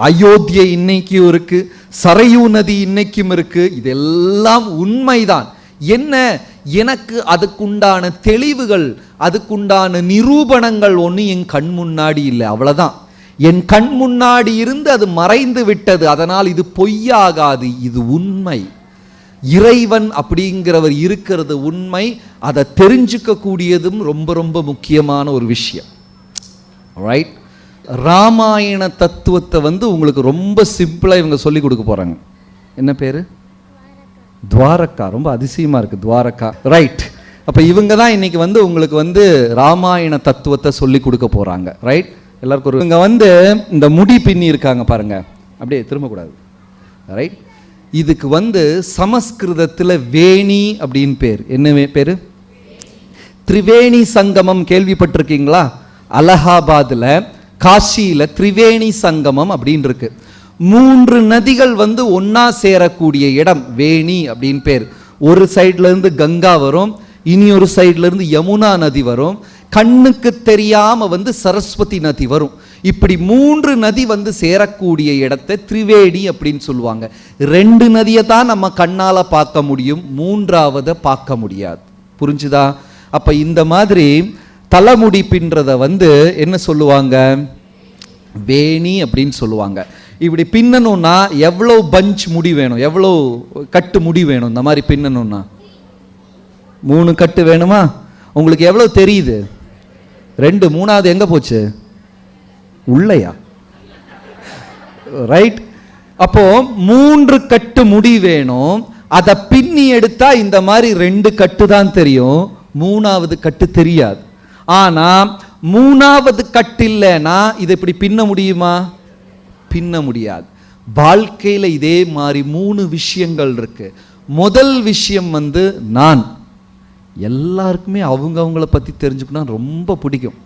அயோத்தியை இன்னைக்கும் இருக்கு, சரையூ நதி இன்னைக்கும் இருக்கு. இதெல்லாம் உண்மைதான். என்ன, எனக்கு அதுக்குண்டான தெளிவுகள், அதுக்குண்டான நிரூபணங்கள் ஒன்று என் கண் முன்னாடி இல்லை, அவ்வளவுதான். என் கண் முன்னாடி இருந்து அது மறைந்து விட்டது. அதனால் இது பொய்யாகாது, இது உண்மை. இறைவன் அப்படிங்கிறவர் இருக்கிறது உண்மை. அதை தெரிஞ்சுக்க கூடியதும் ரொம்ப ரொம்ப முக்கியமான ஒரு விஷயம். ரைட்? ராமாயண தத்துவத்தை உங்களுக்கு ரொம்ப சிம்பிளாக இவங்க சொல்லி கொடுக்க போறாங்க. என்ன பேரு? துவாரகா. ரொம்ப அதிசயமா இருக்கு, துவாரகா. ரைட். அப்ப இவங்க தான் இன்னைக்கு உங்களுக்கு ராமாயண தத்துவத்தை சொல்லி கொடுக்க போறாங்க. ரைட்? எல்லாருக்கும் ஒரு இவங்க இந்த முடி பின்னி இருக்காங்க பாருங்க, அப்படியே திரும்பக்கூடாது. ரைட்? இதுக்கு சமஸ்கிருதத்தில் வேணி அப்படின்னு பேர். என்ன பேரு? திரிவேணி சங்கமம். கேள்விப்பட்டிருக்கீங்களா? அலகாபாத்ல, காசியில திரிவேணி சங்கமம் அப்படின்னு இருக்கு. 3 நதிகள் ஒன்னா சேரக்கூடிய இடம் வேணி அப்படின்னு பேர். ஒரு சைட்ல இருந்து கங்கா வரும், இனி ஒரு சைட்ல இருந்து யமுனா நதி வரும், கண்ணுக்கு தெரியாம சரஸ்வதி நதி வரும். இப்படி 3 நதி சேரக்கூடிய இடத்தை திரிவேணி அப்படின்னு சொல்லுவாங்க. 2 நதியை தான் நம்ம கண்ணால பார்க்க முடியும், 3ஆவதை பார்க்க முடியாது. புரிஞ்சுதா? அப்ப இந்த மாதிரி தலைமுடி பின்றத என்ன சொல்லுவாங்க? வேணி அப்படின்னு சொல்லுவாங்க. இப்படி பின்னணும்னா எவ்வளவு பஞ்ச் முடி வேணும், எவ்வளவு கட்டு முடி வேணும்? இந்த மாதிரி பின்னணும்னா 3 கட்டு வேணுமா? உங்களுக்கு எவ்வளவு தெரியுது? 2. 3ஆவது எங்க போச்சு? உள்ளையா? ரைட்? அப்போ 3 கட்டு முடி வேணும். அதை பின்னி எடுத்தா இந்த மாதிரி 2 கட்டு தான் தெரியும், 3ஆவது கட்டு தெரியாது. ஆனா 3ஆவது கட்டு இல்லைன்னா இதை இப்படி பின்ன முடியுமா? பின்ன முடியாது. வாழ்க்கையில இதே மாதிரி 3 விஷயங்கள் இருக்கு. முதல் விஷயம் நான். எல்லாருக்குமே அவங்கள பத்தி தெரிஞ்சுக்கணும் ரொம்ப பிடிக்கும்.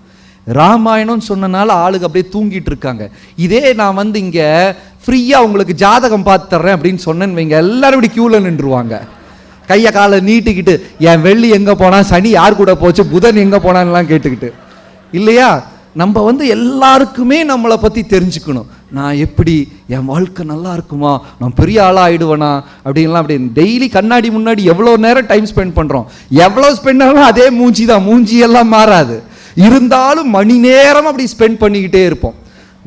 ராமாயணம் சொன்னனால ஆளுங்க அப்படியே தூங்கிட்டு இருக்காங்க. இதே நான் இங்க ஃப்ரீயா உங்களுக்கு ஜாதகம் பார்த்து தர்றேன் அப்படின்னு சொன்னேன்னு வைங்க, எல்லாரும் இப்படி கியூல நின்றுவாங்க, கையை காலை நீட்டிக்கிட்டு. என் வெள்ளி எங்க போனா, சனி யார் கூட போச்சு, புதன் எங்க போனான்லாம் கேட்டுக்கிட்டு. இல்லையா? நம்ம எல்லாருக்குமே நம்மளை பத்தி தெரிஞ்சுக்கணும். நான் எப்படி, என் வாழ்க்கை நல்லா இருக்குமா, நான் பெரிய ஆளா ஆயிடுவேனா அப்படின்லாம். அப்படி டெய்லி கண்ணாடி முன்னாடி எவ்வளோ நேரம் டைம் ஸ்பெண்ட் பண்றோம். எவ்வளோ ஸ்பெண்ட் ஆனாலும் அதே மூஞ்சி தான், மூஞ்சி எல்லாம் மாறாது. இருந்தாலும் மணி நேரம் அப்படி ஸ்பெண்ட் பண்ணிக்கிட்டே இருப்போம்.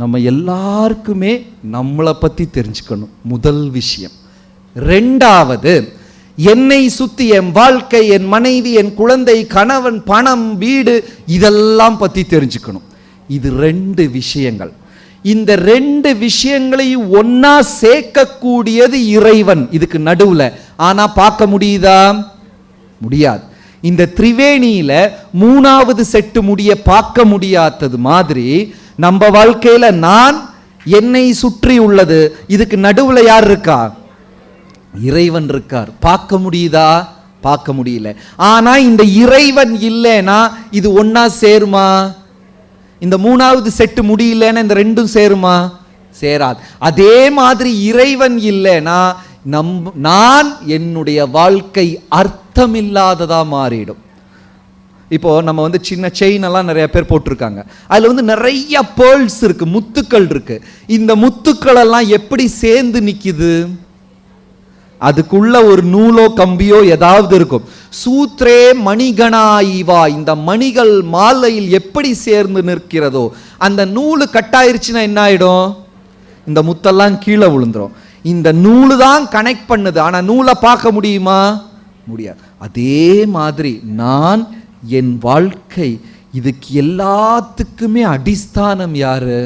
நம்ம எல்லாருக்குமே நம்மளை பத்தி தெரிஞ்சுக்கணும், முதல் விஷயம். 2ஆவது, என்னை சுத்தி என் வாழ்க்கை, என் மனைவி, என் குழந்தை, கணவன், பணம், வீடு, இதெல்லாம் பத்தி தெரிஞ்சுக்கணும். இது 2 விஷயங்கள். இந்த 2 விஷயங்களையும் ஒன்னா சேர்க்கக்கூடியது இறைவன் இதுக்கு நடுவுல. ஆனா பார்க்க முடியுதா? முடியாது. இந்த திரிவேணியில 3ஆவது செட்டு முடிய பார்க்க முடியாதது மாதிரி நம்ம வாழ்க்கையில நான், என்னை சுற்றி உள்ளது, இதுக்கு நடுவுல யார் இருக்கா? இறைவன் இருக்கார். பார்க்க முடியுதா? பார்க்க முடியல. ஆனா இந்த இறைவன் இல்லைன்னா இது ஒன்னா சேருமா? இந்த 3ஆவது செட்டு முடியலன்னா இந்த 2ம் சேருமா? சேராது. அதே மாதிரி இறைவன் இல்லைன்னா நான், என்னுடைய வாழ்க்கை அர்த்தமில்லாததா மாறிடும். இப்போ நம்ம சின்ன செயின் எல்லாம் நிறைய பேர் போட்டிருக்காங்க. அதுல நிறைய பேர்ல்ஸ் இருக்கு, முத்துக்கள் இருக்கு. இந்த முத்துக்கள் எல்லாம் எப்படி சேர்ந்து நிக்குது? அதுக்குள்ள ஒரு நூலோ கம்பியோ ஏதாவது இருக்கும். சூத்ரே மணிகணாயிவா, இந்த மணிகள் மாலையில் எப்படி சேர்ந்து நிற்கிறதோ, அந்த நூலு கட்டாயிருச்சுன்னா என்ன ஆயிடும்? இந்த முத்தெல்லாம் கீழே விழுந்துரும். இந்த நூலு தான் கனெக்ட் பண்ணுது, ஆனா நூலை பார்க்க முடியுமா? முடியாது. அதே மாதிரி நான், என் வாழ்க்கை, இதுக்கு எல்லாத்துக்குமே அடிஸ்தானம் யாரு?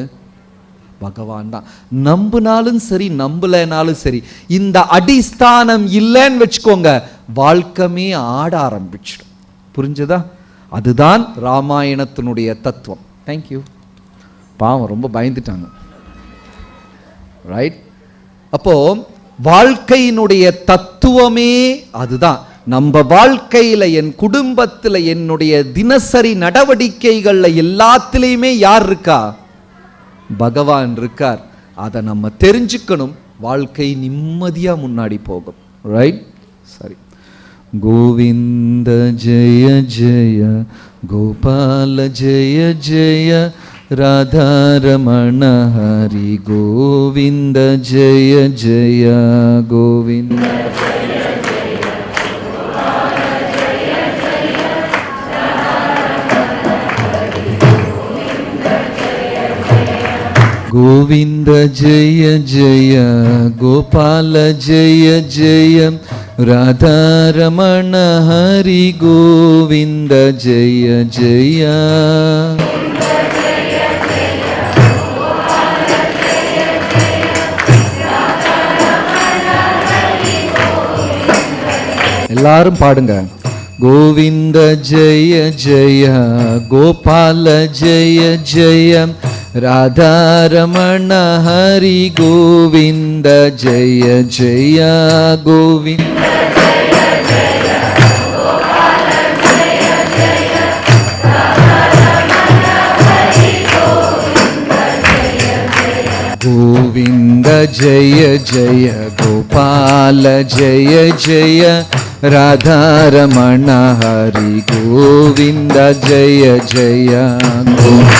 பகவான் தான். நம்பினாலும் சரி, நம்பலனாலும் சரி, இந்த அடிஸ்தானம் இல்லைன்னு வச்சுக்கோங்க, வாழ்க்கைமே ஆட ஆரம்பிச்சிடும். புரிஞ்சுதா? அதுதான் ராமாயணத்தினுடைய தத்துவம். தேங்க்யூ. பாவம், ரொம்ப பயந்துட்டாங்க. ரைட்? அப்போ வாழ்க்கையினுடைய தத்துவமே அதுதான். நம்ம வாழ்க்கையில, என் குடும்பத்துல, என்னுடைய தினசரி நடவடிக்கைகள்ல எல்லாத்திலையுமே யார் இருக்கா? பகவான் இருக்கார். அதை நம்ம தெரிஞ்சுக்கணும். வாழ்க்கை நிம்மதியா முன்னாடி போகும். ரைட்? சரி. கோவிந்த ஜெய ஜெய, கோபால ஜெய ஜெய, ராதாரமண ஹரி கோவிந்த ஜெய ஜெய கோவிந்த. கோவிந்த ஜெய ஜெய கோபால ஜெய ஜெய ராதாரமண ஹரி கோவிந்த ஜெய ஜெய. எல்லாரும் பாடுங்க. கோவிந்த ஜெய ஜெய கோபால ஜெய ஜெய ராதாரமண ஹரி கோவிந்த ஜெய ஜெய கோவிந்த. கோவிந்த ஜெய ஜெய கோபால ஜெய ஜெய ராதாரமண ஹரி கோவிந்த ஜெய ஜெய கோவிந்த.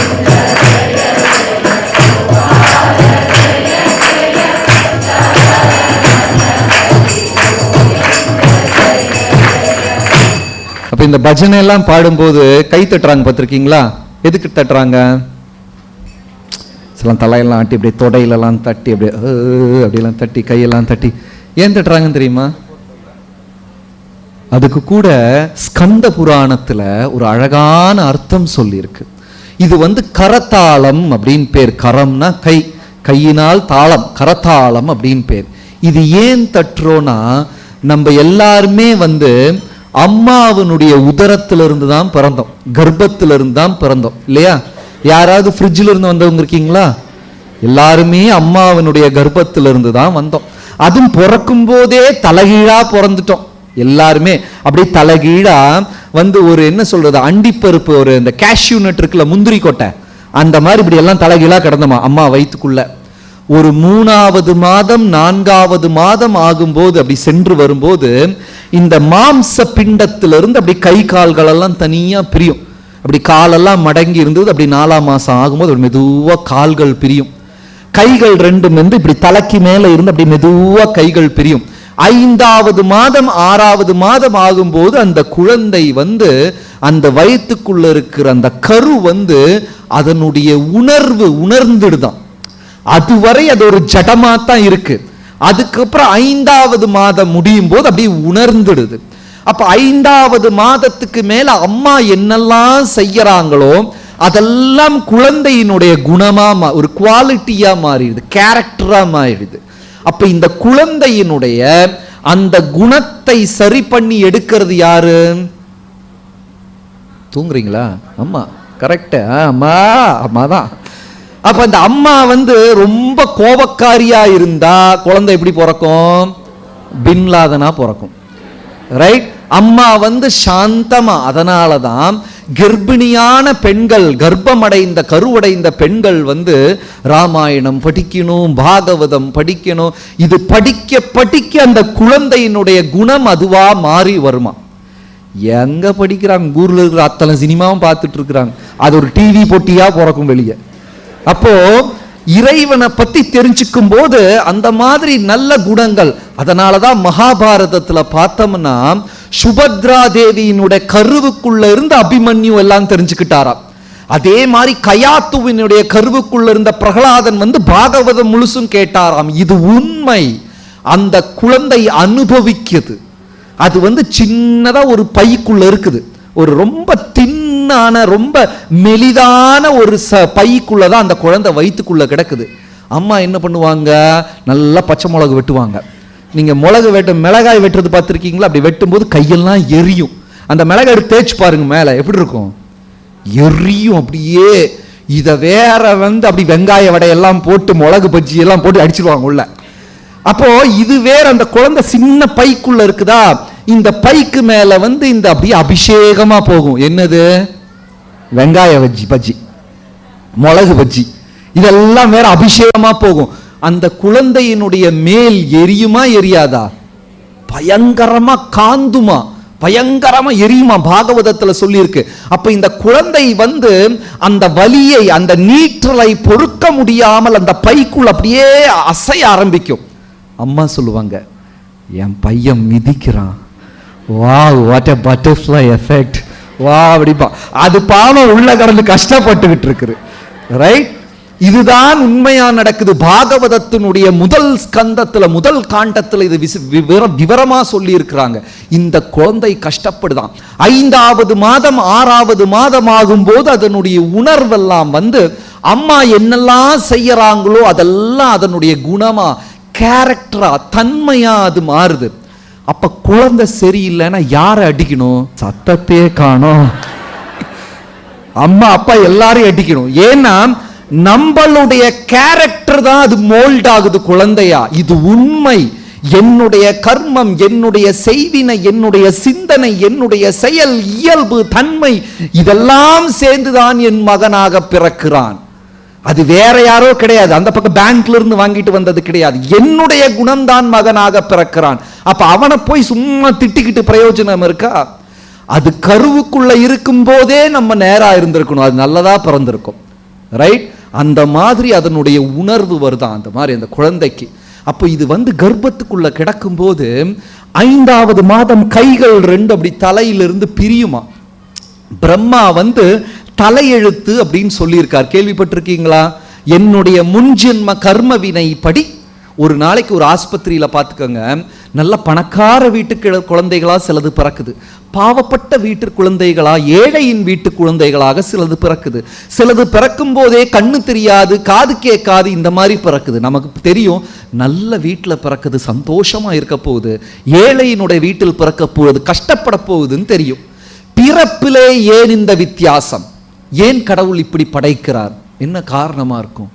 அப்ப இந்த பஜனை எல்லாம் பாடும்போது கை தட்டுறாங்க பார்த்திருக்கீங்களா? எதுக்கு தட்டுறாங்க? சில தலையெல்லாம் ஆட்டி அப்படியே தொடையிலெல்லாம் தட்டி அப்படியே அப்படியெல்லாம் தட்டி கையெல்லாம் தட்டி ஏன் தட்டுறாங்கன்னு தெரியுமா? அதுக்கு கூட ஸ்கந்த புராணத்துல ஒரு அழகான அர்த்தம் சொல்லியிருக்கு. இது கரத்தாளம் அப்படின்னு பேர். கரம்னா கை, கையினால் தாளம், கரத்தாளம் அப்படின்னு பேர். இது ஏன் தட்டுறோம்னா, நம்ம எல்லாருமே அம்மாவனுடைய உதரத்திலிருந்து தான் பிறந்தோம், கர்ப்பத்திலிருந்து தான் பிறந்தோம் இல்லையா? யாராவது ஃப்ரிட்ஜில் இருந்து வந்தவங்க இருக்கீங்களா? எல்லாருமே அம்மாவனுடைய கர்ப்பத்திலிருந்து தான் வந்தோம். அதுவும் பிறக்கும் போதே தலைகீழா பிறந்துட்டோம் எல்லாருமே. அப்படியே தலைகீழா ஒரு என்ன சொல்றது, அண்டிப்பருப்பு, ஒரு இந்த கேஷ்யூ நட் இருக்குல்ல, முந்திரி கொட்டை, அந்த மாதிரி இப்படி எல்லாம் தலைகீழா கிடந்தோமா அம்மா வயிற்றுக்குள்ள. ஒரு 3வது மாதம் 4வது மாதம் ஆகும்போது அப்படி சென்று வரும்போது இந்த மாம்ச பிண்டத்திலிருந்து அப்படி கை கால்கள் எல்லாம் தனியா பிரியும். அப்படி காலெல்லாம் மடங்கி இருந்தது. அப்படி 4ஆம் மாசம் ஆகும்போது அப்படி மெதுவா கால்கள் பிரியும். கைகள் ரெண்டும் இப்படி தலைக்கு மேல இருந்து அப்படி மெதுவா கைகள் பிரியும். 5வது மாதம் 6வது மாதம் ஆகும்போது அந்த குழந்தை அந்த வயிற்றுக்குள்ள இருக்கிற அந்த கரு அதனுடைய உணர்ந்துடுதான். அதுவரை அது ஒரு ஜடமா தான் இருக்கு. அதுக்கப்புறம் 5வது மாதம் முடியும் போது அப்படியே உணர்ந்துடுது. அப்ப 5வது மாதத்துக்கு மேல அம்மா என்னெல்லாம் செய்யறாங்களோ அதெல்லாம் குழந்தையினுடைய குணமா, ஒரு குவாலிட்டியா மாறிடுது, கேரக்டரா மாறிடுது. அப்ப இந்த குழந்தையினுடைய அந்த குணத்தை சரி பண்ணி எடுக்கிறது யாரு? தூங்குறீங்களா? அம்மா. கரெக்ட், அம்மா, அம்மா தான். அப்ப அந்த அம்மா ரொம்ப கோபக்காரியா இருந்தா குழந்தை எப்படி பிறக்கும்? பின்லாதனா பிறக்கும். ரைட்? அம்மா சாந்தமா. அதனாலதான் கர்ப்பிணியான பெண்கள், கர்ப்பமடைந்த கருவடைந்த பெண்கள் ராமாயணம் படிக்கணும், பாகவதம் படிக்கணும். இது படிக்க படிக்க அந்த குழந்தையினுடைய குணம் அதுவா மாறி வருமா. எங்க படிக்கிறாங்க? ஊர்ல இருக்கிற அத்தனை சினிமாவும் பார்த்துட்டு இருக்கிறாங்க. அது ஒரு டிவி போட்டியா பிறக்கும் வெளியே. அப்போ இறைவனை பத்தி தெரிஞ்சுக்கும் போது அந்த மாதிரி நல்ல குணங்கள். அதனாலதான் மகாபாரதத்துல பார்த்தோம்னா சுபத்ரா தேவியினுடைய கருவுக்குள்ள இருந்து அபிமன்யு எல்லாம் தெரிஞ்சுக்கிட்டாராம். அதே மாதிரி கயாத்துவினுடைய கருவுக்குள்ள இருந்த பிரகலாதன் பாகவதம் முழுசும் கேட்டாராம். இது உண்மை. அந்த குழந்தை அனுபவிக்குது. அது சின்னதா ஒரு பைக்குள்ள இருக்குது. ஒரு ரொம்ப தின்னான, ரொம்ப மெலிதான ஒரு பைக்குள்ளதான் அந்த குழந்தை வயிற்றுக்குள்ள கிடக்குது. அம்மா என்ன பண்ணுவாங்க? நல்லா பச்சை மிளகு வெட்டுவாங்க. நீங்க மிளகாய் வெட்டுறது பார்த்துருக்கீங்களா? அப்படி வெட்டும் போது கையெல்லாம் எரியும். அந்த மிளகாய் எடுத்து தேய்ச்சி பாருங்க, மேல எப்படி இருக்கும்? எரியும் அப்படியே. இத வேற அப்படி வெங்காய வடையெல்லாம் போட்டு மிளகு பஜ்ஜி எல்லாம் போட்டு அடிச்சிருவாங்க உள்ள. அப்போ இது வேற, அந்த குழந்தை சின்ன பைக்குள்ள இருக்குதா, இந்த பைக்கு மேல இந்த அப்படியே அபிஷேகமா போகும். என்னது? வெங்காய பஜ்ஜி, மிளகு பஜ்ஜி, இதெல்லாம் வேற அபிஷேகமா போகும். அந்த குழந்தையினுடைய மேல் எரியுமா எரியாதா? பயங்கரமா காந்துமா. பயங்கரமா எரியுமா, பாகவதத்துல சொல்லியிருக்கு. அப்ப இந்த குழந்தை வந்து அந்த வலியை, அந்த நீற்றலை பொறுக்க முடியாமல் அந்த பைக்குள் அப்படியே அசைய ஆரம்பிக்கும். அம்மா சொல்லுவாங்க, என் பையன் மிதிக்கிறான், வா வாட் எ பட்டர்ஃப்ளை எஃபெக்ட், வா அப்படிப்பா. அது பாவம் உள்ள கடந்து கஷ்டப்பட்டுக்கிட்டு இருக்குது. ரைட்? இதுதான் உண்மையா நடக்குது. பாகவதத்தினுடைய முதல் ஸ்கந்தத்துல, முதல் காண்டத்துல இது விவரமா சொல்லி இருக்கிறாங்க. இந்த குழந்தை கஷ்டப்படுதான். 5வது மாதம் 6வது மாதம் ஆகும்போது அதனுடைய உணர்வெல்லாம் வந்து அம்மா என்னெல்லாம் செய்யறாங்களோ அதெல்லாம் அதனுடைய குணமா, கேரக்டரா, தன்மையா அது மாறுது. அப்ப குழந்தை சரியில்லைன்னா யாரை அடிக்கணும்? சத்தத்தையே காணோம், அம்மா அப்பா எல்லாரையும் அடிக்கணும். ஏன்னா நம்மளுடைய கேரக்டர் தான் அது மோல்ட் ஆகுது குழந்தையா. இது உண்மை. என்னுடைய கர்மம், என்னுடைய செய்வினை, என்னுடைய சிந்தனை, என்னுடைய செயல், இயல்பு, தன்மை இதெல்லாம் சேர்ந்துதான் என் மகனாக பிறக்கிறான். அது வேற யாரோ கிடையாது, அந்த பக்கம் பேங்க்ல இருந்து வாங்கிட்டு வந்தது கிடையாது. என்னுடைய குணம்தான் மகனாக பிறக்கிறான். அப்ப அவனை போய் சும்மா திட்டிக்கிட்டு பிரயோஜனம் இருக்கா? அது கருவுக்குள்ள இருக்கும் போதே நம்ம நேரா இருந்திருக்கணும், அது நல்லதா பிறந்திருக்கும். ரைட்? அந்த மாதிரி அதனுடைய உணர்வு வருதான் அந்த மாதிரி அந்த குழந்தைக்கு. அப்போ இது வந்து கர்ப்பத்துக்குள்ள கிடக்கும் போது 5வது மாதம் கைகள் 2 அப்படி தலையிலிருந்து பிரியுமா. பிரம்மா வந்து தலையெழுத்து அப்படின்னு சொல்லியிருக்கார், கேள்விப்பட்டிருக்கீங்களா? என்னுடைய முன்ஜென்ம கர்ம வினை படி ஒரு நாளைக்கு ஒரு ஆஸ்பத்திரியில பார்த்துக்கோங்க, நல்ல பணக்கார வீட்டு குழந்தைகளா சிலது பிறக்குது, பாவப்பட்ட வீட்டு குழந்தைகளா, ஏழையின் வீட்டு குழந்தைகளாக சிலது பிறக்குது. சிலது பிறக்கும் போதே கண்ணு தெரியாது, காது கேட்காது, இந்த மாதிரி பிறக்குது. நமக்கு தெரியும் நல்ல வீட்டில் பிறக்குது, சந்தோஷமா இருக்க போகுது, ஏழையினுடைய வீட்டில் பிறக்க போகுது, கஷ்டப்பட போகுதுன்னு தெரியும். பிறப்பிலே ஏன் இந்த வித்தியாசம்? ஏன் கடவுள் இப்படி படைக்கிறார்? என்ன காரணமா இருக்கும்?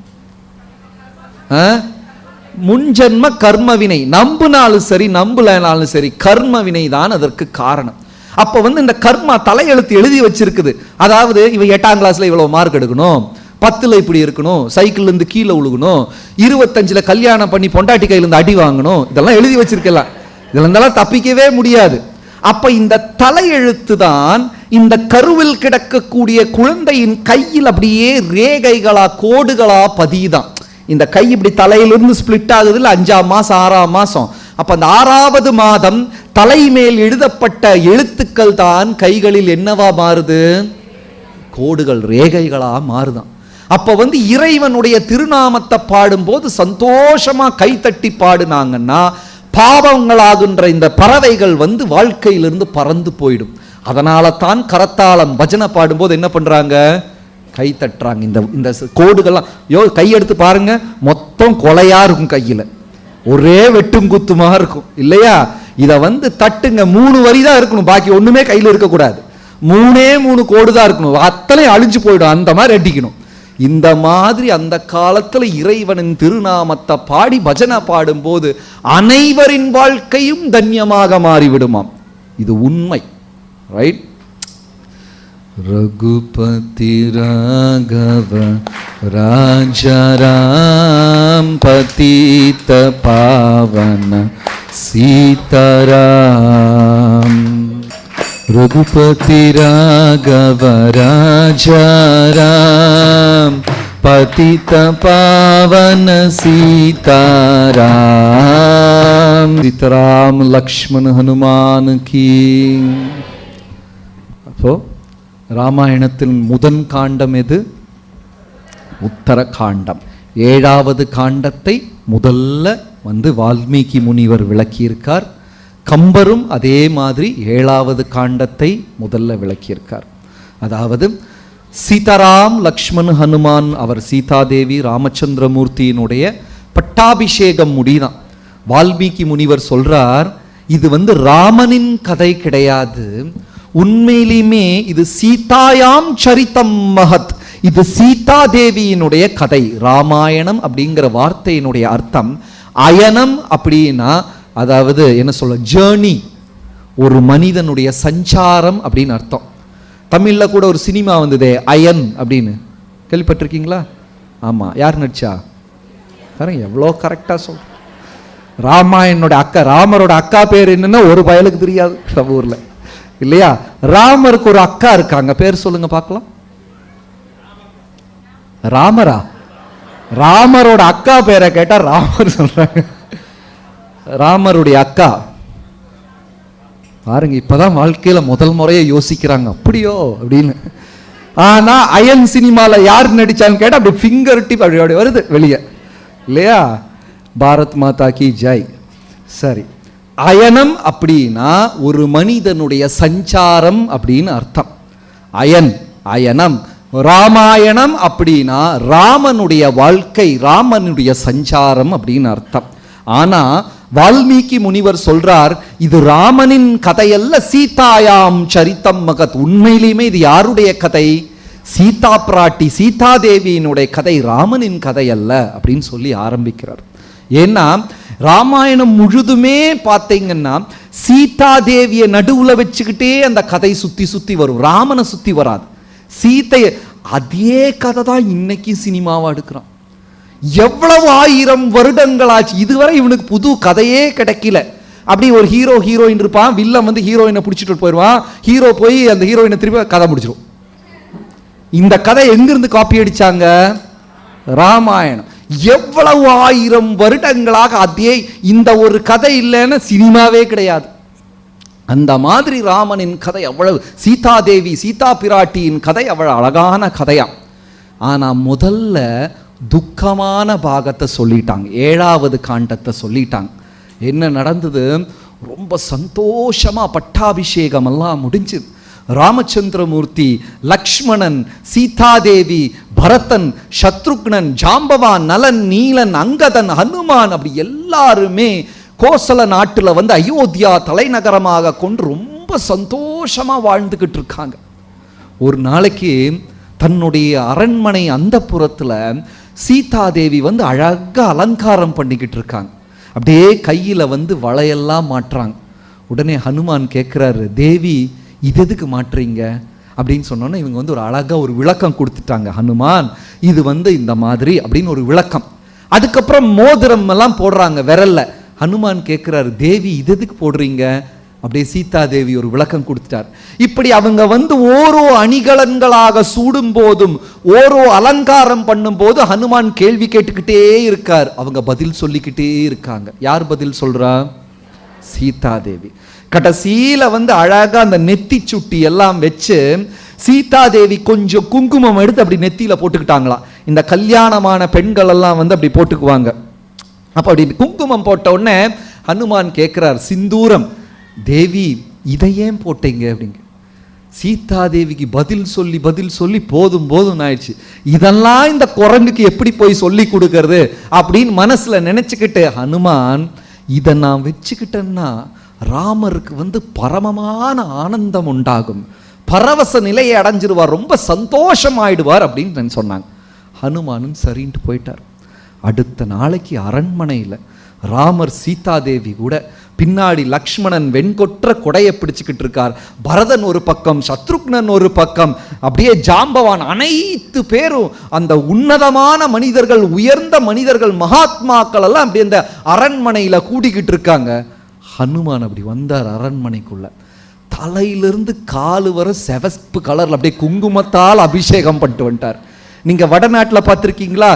முன்ஜென்ம கர்மவினை, நம்புனாலும் சரி நம்புலனாலும் சரி கர்மவினை தான் அதற்கு காரணம். அப்ப வந்து இந்த கர்மா தலையெழுத்து எழுதி வச்சிருக்குது. அதாவது இவன் 8ஆம் கிளாஸ்ல இவ்வளவு மார்க் எடுக்கணும், 10ல் இப்படி இருக்கணும், சைக்கிள்ல இருந்து கீழே விழுகணும், 25ல் கல்யாணம் பண்ணி பொண்டாட்டி கையில இருந்து அடி வாங்கணும், இதெல்லாம் எழுதி வச்சிருக்கலாம். இதுல இருந்தாலும் தப்பிக்கவே முடியாது. அப்ப இந்த தலையெழுத்து தான் இந்த கருவில் கிடக்கக்கூடிய குழந்தையின் கையில் அப்படியே ரேகைகளா, கோடுகளா பதியுதான். இந்த கை இப்படி தலையிலிருந்து ஸ்பிளிட் ஆகுது இல்ல, 5ஆம் மாசம் 6ஆம் மாசம். அப்ப அந்த 6வது மாதம் தலைமேல் எழுதப்பட்ட எழுத்துக்கள் தான் கைகளில் என்னவா மாறுது? கோடுகள், ரேகைகளா மாறுதான். அப்ப வந்து இறைவனுடைய திருநாமத்தை பாடும்போது சந்தோஷமா கைத்தட்டி பாடுனாங்கன்னா பாவங்களாகின்ற இந்த பறவைகள் வந்து வாழ்க்கையிலிருந்து பறந்து போயிடும். அதனால தான் கரத்தாளம் பஜனை பாடும்போது என்ன பண்றாங்க? கை தட்டுறாங்க. இந்த கோடுகள்லாம் கை எடுத்து பாருங்க, மொத்தம் கொலையா இருக்கும், கையில ஒரே வெட்டும் குத்துமா இருக்கும் இல்லையா? இத வந்து தட்டுங்க, 3 வரி தான் இருக்கணும், பாக்கி ஒண்ணுமே கையில இருக்கக்கூடாது. 3 கோடு தான் இருக்கணும், அத்தனை அழிஞ்சு போயிடும், அந்த மாதிரி அடிக்கணும். இந்த மாதிரி அந்த காலத்துல இறைவனின் திருநாமத்தை பாடி பஜனை பாடும்போது அனைவரின் வாழ்க்கையும் தன்யமாக மாறிவிடுமாம். இது உண்மை. ரைட்? ரகுபதி ராகவ ராஜாராம் பதித பாவன சீதாராம். ரகுபதி ராகவ ராஜாராம் பதித பாவன சீதாராம். சீதாராம் லக்ஷ்மண ஹனுமான் கீ. அப்போ ராமாயணத்தின் முதன் காண்டம் எது? உத்தர காண்டம். 7வது காண்டத்தை முதல்ல வந்து வால்மீகி முனிவர் விளக்கியிருக்கார். கம்பரும் அதே மாதிரி 7வது காண்டத்தை முதல்ல விளக்கியிருக்கார். அதாவது சீதாராம் லக்ஷ்மண் ஹனுமான், அவர் சீதாதேவி ராமச்சந்திரமூர்த்தியினுடைய பட்டாபிஷேகம் முடிதான். வால்மீகி முனிவர் சொல்றார், இது வந்து ராமனின் கதை கிடையாது, உண்மையிலுமே இது சீதாயாம் சரிதம் மகத், இது சீதாதேவியினுடைய கதை. ராமாயணம் அப்படிங்கிற வார்த்தையினுடைய அர்த்தம் அயனம் அப்படின்னா, அதாவது என்ன சொல்ல, ஜேர்னி, ஒரு மனிதனுடைய சஞ்சாரம் அப்படின்னு அர்த்தம். தமிழ்ல கூட ஒரு சினிமா வந்ததே அயன் அப்படின்னு, கேள்விப்பட்டிருக்கீங்களா? ஆமா, யார் நடிச்சா பாருங்க, எவ்வளோ கரெக்டா சொல். ராமாயணோட அக்கா, ராமரோட அக்கா பேர் என்னன்னா ஒரு பயலுக்கு தெரியாது நம்ம ஊர்ல. இல்லையா? ராமருக்கு ஒரு அக்கா இருக்காங்க, பேர் சொல்லுங்க பார்க்கலாம். ராமரா? ராமரோட அக்கா பேரை கேட்டா ராமர் சொல்றாங்க. ராமருடைய அக்கா பாருங்க, இப்பதான் வாழ்க்கையில முதல் முறையை யோசிக்கிறாங்க, அப்படியோ அப்படின்னு. ஆனா அயன் சினிமால யார் நடிச்சான்னு கேட்டா அப்படி ஃபிங்கர் டிப் அப்படி வருது வெளியே, இல்லையா? பாரத் மாதா கி ஜெய். சரி, அயனம் அப்படின்னா ஒரு மனிதனுடைய சஞ்சாரம் அப்படின்னு அர்த்தம். அயன், அயனம். ராமாயணம் அப்படின்னா ராமனுடைய வாழ்க்கை, ராமனுடைய சஞ்சாரம் அப்படின்னு அர்த்தம். ஆனா வால்மீகி முனிவர் சொல்றார், இது ராமனின் கதையல்ல, சீதாயாம் சரித்தம் மகத். உண்மையிலுமே இது யாருடைய கதை? சீதா பிராட்டி, சீதா தேவியினுடைய கதை, ராமனின் கதை அல்ல அப்படின்னு சொல்லி ஆரம்பிக்கிறார். ஏன்னா ராமாயணம் முழுதுமே பார்த்தீங்கன்னா சீதா தேவியை நடுவுல வச்சுக்கிட்டே அந்த கதை சுத்தி சுத்தி வரும், ராமனை சுத்தி வராது. சீதையை, அதே கதை தான் இன்னைக்கு சினிமாவா எடுக்கிறான். எவ்வளவு 1000 வருடங்கள் ஆச்சு, இதுவரை இவனுக்கு புது கதையே கிடைக்கல. அப்படி ஒரு ஹீரோ ஹீரோயின் இருப்பான், வில்லன் வந்து ஹீரோயினை பிடிச்சிட்டு போயிடுவான், ஹீரோ போய் அந்த ஹீரோயினை திருப்பி கதை முடிச்சிடும். இந்த கதை எங்கிருந்து காப்பி அடிச்சாங்க? ராமாயணம். எவ்வளவு 1000 வருடங்களாக அதே இந்த ஒரு கதை இல்லைன்னு சினிமாவே கிடையாது. அந்த மாதிரி ராமனின் கதை அவ்வளவு, சீதாதேவி சீதா பிராட்டியின் கதை அவ்வளவு அழகான கதையாம். ஆனா முதல்ல துக்கமான பாகத்தை சொல்லிட்டாங்க, 7வது காண்டத்தை சொல்லிட்டாங்க. என்ன நடந்தது? ரொம்ப சந்தோஷமா பட்டாபிஷேகம் எல்லாம் முடிஞ்சது. ராமச்சந்திரமூர்த்தி, லக்ஷ்மணன், சீதாதேவி, பரதன், சத்ருக்னன், ஜாம்பவான், நலன், நீலன், அங்கதன், ஹனுமான், அப்படி எல்லாருமே கோசல நாட்டுல வந்து அயோத்தியா தலைநகரமாக கொண்டு ரொம்ப சந்தோஷமா வாழ்ந்துகிட்டு இருக்காங்க. ஒரு நாளைக்கு தன்னுடைய அரண்மனை அந்த புறத்துல சீதாதேவி வந்து அழகா அலங்காரம் பண்ணிக்கிட்டு இருக்காங்க. அப்படியே கையில வந்து வளையெல்லாம் மாட்டுறாங்க. உடனே ஹனுமான் கேட்கிறாரு, தேவி இது எதுக்கு மாட்டுறீங்க அப்படின்னு சொன்னோன்னே இவங்க வந்து ஒரு அழகா ஒரு விளக்கம் கொடுத்துட்டாங்க. ஹனுமான், இது வந்து இந்த மாதிரி அப்படின்னு ஒரு விளக்கம். அதுக்கப்புறம் மோதிரம் எல்லாம் போடுறாங்க விரல்ல. ஹனுமான் கேட்கிறாரு, தேவி இது எதுக்கு போடுறீங்க? அப்படியே சீதாதேவி ஒரு விளக்கம் கொடுத்துட்டார். இப்படி அவங்க வந்து ஓரோ அணிகலன்களாக சூடும் போதும் ஓரோ அலங்காரம் பண்ணும் போது ஹனுமான் கேள்வி கேட்டுக்கிட்டே இருக்கார், அவங்க பதில் சொல்லிக்கிட்டே இருக்காங்க. யார் பதில் சொல்றா? சீதாதேவி. கடைசியில வந்து அழகா அந்த நெத்தி சுட்டி எல்லாம் வச்சு சீதாதேவி கொஞ்சம் குங்குமம் எடுத்து அப்படி நெத்தியில போட்டுக்கிட்டாங்களாம். இந்த கல்யாணமான பெண்கள் எல்லாம் வந்து அப்படி போட்டுக்குவாங்க. அப்ப அப்படி குங்குமம் போட்ட உடனே ஹனுமான் கேட்கிறார், சிந்தூரம், தேவி இதை ஏன் போட்டீங்க அப்படிங்க. சீதாதேவிக்கு பதில் சொல்லி போதும் போதும் ஆயிடுச்சு. இதெல்லாம் இந்த குரங்குக்கு எப்படி போய் சொல்லி கொடுக்கறது அப்படின்னு மனசுல நினைச்சுக்கிட்டு ஹனுமான், இதை நான் வச்சுக்கிட்டேன்னா ராமருக்கு வந்து பரமமான ஆனந்தம் உண்டாகும், பரவச நிலையை அடைஞ்சிருவார், ரொம்ப சந்தோஷம் ஆயிடுவார் அப்படின்னு சொன்னாங்க. ஹனுமானும் சரின்ட்டு போயிட்டார். அடுத்த நாளைக்கு அரண்மனையில் ராமர் சீதாதேவி கூட பின்னாடி லக்ஷ்மணன் வெண்கொற்ற கொடையை பிடிச்சுக்கிட்டு இருக்கார். பரதன் ஒரு பக்கம், சத்ருக்னன் ஒரு பக்கம், அப்படியே ஜாம்பவான், அனைத்து பேரும் அந்த உன்னதமான மனிதர்கள், உயர்ந்த மனிதர்கள், மகாத்மாக்கள் எல்லாம் அப்படி அந்த அரண்மனையில கூடிக்கிட்டு இருக்காங்க. ஹனுமான் அப்படி வந்தார் அரண்மனைக்குள்ள. தலையிலிருந்து காலு வர செவப்பு கலர்ல அப்படியே குங்குமத்தால் அபிஷேகம் பண்ணிட்டு வந்துட்டார். நீங்க வடநாட்டில் பார்த்துருக்கீங்களா?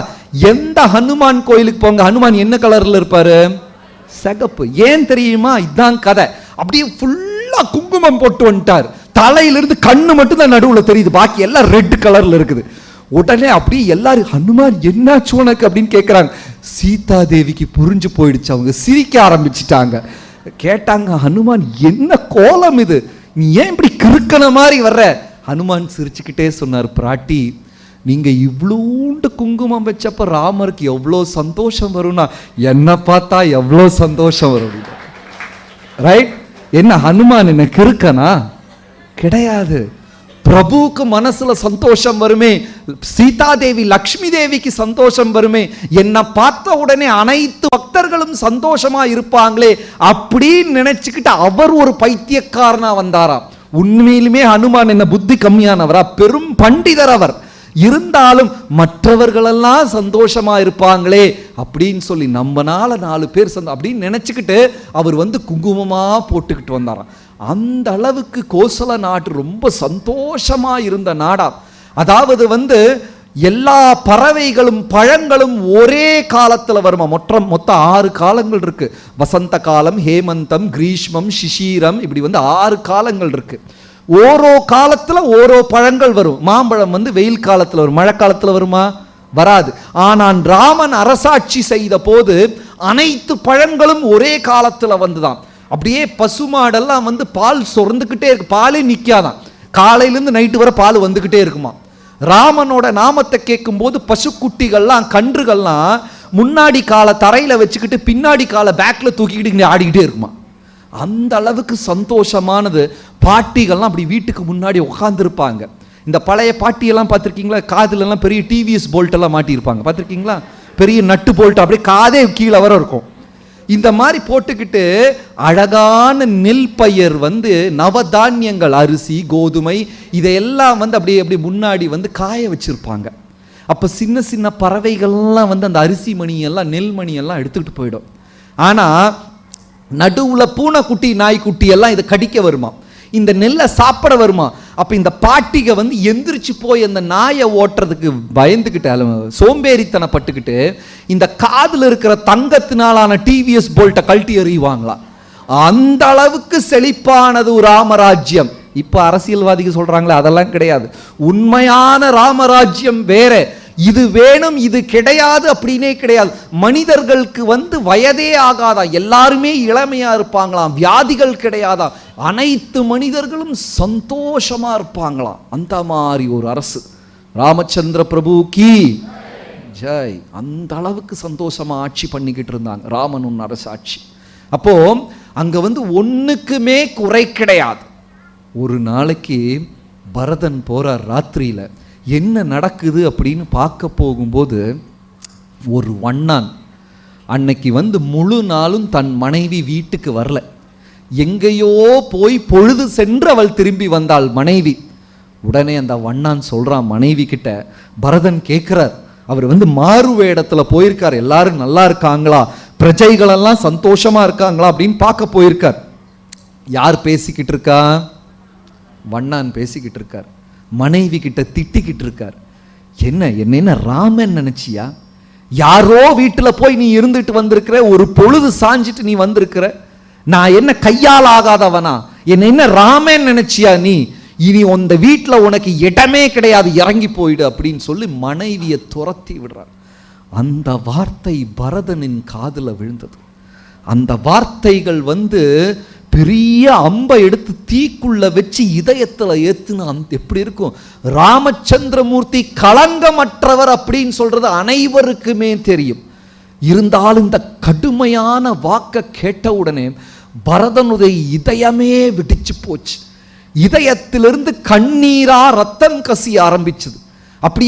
எந்த ஹனுமான் கோயிலுக்கு போங்க, ஹனுமான் என்ன கலர்ல இருப்பாரு? சிகப்பு. ஏன் தெரியுமா? இதுதான் கதை. அப்படியே ஃபுல்லா குங்குமம் போட்டு வந்துட்டார். தலையிலிருந்து கண்ணு மட்டும் தான் நடுவில் தெரியுது, பாக்கி எல்லாம் ரெட் கலர்ல இருக்குது. உடனே அப்படியே எல்லாரும், ஹனுமான் என்னாச்சு உனக்கு அப்படின்னு கேட்குறாங்க. சீதாதேவிக்கு புரிஞ்சு போயிடுச்சு, அவங்க சிரிக்க ஆரம்பிச்சிட்டாங்க. கேட்டாங்க, ஹனுமான் என்ன கோலம் இது, நீ ஏன் இப்படி கிறுக்கன மாதிரி வர்ற? ஹனுமான் சிரிச்சுக்கிட்டே சொன்னார், பிராட்டி நீங்க இவ்வளோண்டு குங்குமம் வச்சப்ப ராமருக்கு எவ்வளோ சந்தோஷம் வரும்னா என்ன பார்த்தா எவ்வளோ சந்தோஷம் வரும். ரைட்? என்ன ஹனுமான் என்ன கிறுக்கனா? கிடையாது. பிரபுவுக்கு மனசுல சந்தோஷம் வருமே, சீதாதேவி லக்ஷ்மி தேவிக்கு சந்தோஷம் வருமே, என்னை பார்த்த உடனே அனைத்து பக்தர்களும் சந்தோஷமா இருப்பாங்களே அப்படின்னு நினைச்சுக்கிட்டு அவர் ஒரு பைத்தியக்காரனா வந்தாராம். உண்மையிலுமே ஹனுமான் என்ன புத்தி கம்மியானவரா? பெரும் பண்டிதர் அவர். இருந்தாலும் மற்றவர்களெல்லாம் சந்தோஷமா இருப்பாங்களே அப்படின்னு சொல்லி நம்மனால 4 பேர் அப்படின்னு நினைச்சுக்கிட்டு அவர் வந்து குங்குமமா போட்டுக்கிட்டு வந்தாராம். அந்த அளவுக்கு கோசல நாடு ரொம்ப சந்தோஷமா இருந்த நாடா. அதாவது எல்லா பறவைகளும் பழங்களும் ஒரே காலத்துல வருமா. மொத்தம் 6 காலங்கள் இருக்கு. வசந்த காலம், ஹேமந்தம், கிரீஷ்மம், சிஷீரம், இப்படி 6 காலங்கள் இருக்கு. ஓரோ காலத்துல ஓரோ பழங்கள் வரும். மாம்பழம் வெயில் காலத்துல வரும், மழை காலத்துல வருமா? வராது. ஆனால் ராமன் அரசாட்சி செய்த போது அனைத்து பழங்களும் ஒரே காலத்துல வந்துதான். அப்படியே பசுமாடெல்லாம் பால் சொர்ந்துக்கிட்டே இருக்கு, பாலே நிக்காதான். காலையிலிருந்து நைட்டு வரை பால் வந்துகிட்டே இருக்குமா. ராமனோட நாமத்தை கேட்கும் போது பசுக்குட்டிகள்லாம் கன்றுகள்லாம் முன்னாடி கால தரையில வச்சுக்கிட்டு பின்னாடி கால பேக்ல தூக்கிக்கிட்டு ஆடிக்கிட்டே இருக்குமா. அந்த அளவுக்கு சந்தோஷமானது. பாட்டிகள்லாம் அப்படி வீட்டுக்கு முன்னாடி உட்காந்துருப்பாங்க. இந்த பழைய பாட்டியெல்லாம் பார்த்துருக்கீங்களா? காதுல எல்லாம் பெரிய டிவிஎஸ் போல்ட் எல்லாம் மாட்டியிருப்பாங்க, பார்த்துருக்கீங்களா? பெரிய நட்டு போல்ட், அப்படியே காதே கீழே வர இருக்கும். இந்த மாதிரி போட்டுக்கிட்டு அழகான நெல் பயிர் நவதானியங்கள், அரிசி, கோதுமை, இதையெல்லாம் அப்படியே அப்படியே முன்னாடி காய வச்சிருப்பாங்க. அப்ப சின்ன சின்ன பறவைகள்லாம் அந்த அரிசி மணியெல்லாம் நெல் மணியெல்லாம் எடுத்துக்கிட்டு போயிடும். ஆனா நடுவுல பூனைக்குட்டி நாய்க்குட்டி எல்லாம் இதை கடிக்க வருமா, இந்த நெல்லை சாப்பிட வருமா. அப்ப இந்த பாட்டிக எந்திரிச்சு போய் அந்த நாயை ஓட்டுறதுக்கு பயந்துகிட்டு சோம்பேறித்தனப்பட்டுக்கிட்டு இந்த காதுல இருக்கிற தங்கத்தினாலான டிவிஎஸ் போல்ட்டை கழட்டி எறிவாங்களாம். அந்த அளவுக்கு செழிப்பானது ராமராஜ்யம். இப்ப அரசியல்வாதிகள் சொல்றாங்களே, அதெல்லாம் கிடையாது. உண்மையான ராமராஜ்யம் வேற. இது வேணும் இது கிடையாது அப்படின்னே கிடையாது. மனிதர்களுக்கு வயதே ஆகாதா, எல்லாருமே இளமையா இருப்பாங்களாம், வியாதிகள் கிடையாதா, அனைத்து மனிதர்களும் சந்தோஷமா இருப்பாங்களாம். அந்த மாதிரி ஒரு அரசு. ராமச்சந்திர பிரபு கி ஜெய். அந்த அளவுக்கு சந்தோஷமா ஆட்சி பண்ணிக்கிட்டு இருந்தாங்க ராமன் அரசாட்சி. அப்போ அங்க ஒண்ணுக்குமே குறை கிடையாது. ஒரு நாளைக்கு பரதன் போறார். ராத்திரியில என்ன நடக்குது அப்படின்னு பார்க்க போகும்போது ஒரு வண்ணான் அன்னைக்கு முழு நாளும் தன் மனைவி வீட்டுக்கு வரல. எங்கேயோ போய் பொழுது சென்று அவள் திரும்பி வந்தாள் மனைவி. உடனே அந்த வண்ணான் சொல்றான் மனைவி கிட்ட. பரதன் கேட்கிறார், அவர் மாறு வேடத்துல போயிருக்கார், எல்லாரும் நல்லா இருக்காங்களா, பிரஜைகள் எல்லாம் சந்தோஷமா இருக்காங்களா அப்படின்னு பார்க்க போயிருக்கார். யார் பேசிக்கிட்டு இருக்கா? வண்ணான் பேசிக்கிட்டு இருக்கார். மனைவி கிட்ட திட்டிக்கிட்டு இருக்கார். என்ன ராமன் நினைச்சியா? யாரோ வீட்டுல போய் நீ இருந்துட்டு வந்திருக்கிற, ஒரு பொழுது சாஞ்சிட்டு நீ வந்திருக்கிற, நான் என்ன கையால் ஆகாதவனா? என்ன ராமன் நினைச்சியா நீ? இனி அந்த வீட்டுல உனக்கு இடமே கிடையாது, இறங்கி போயிடு அப்படின்னு சொல்லி மனைவியை துரத்தி விடுறார். அந்த வார்த்தை பரதனின் காதுல விழுந்தது. அந்த வார்த்தைகள் பெரிய அம்பை எடுத்து தீக்குள்ள வச்சு இதயத்துல ஏத்துனா எப்படி இருக்கும்? ராமச்சந்திரமூர்த்தி களங்கமற்றவர் அப்படின்னு சொல்றது அனைவருக்குமே தெரியும். இருந்தாலும் இந்த கடுமையான வாக்க கேட்டவுடனே பரதனுடைய இதயமே வெடிச்சு போச்சு. இதயத்திலிருந்து கண்ணீரா ரத்தம் கசிய ஆரம்பிச்சது. அப்படி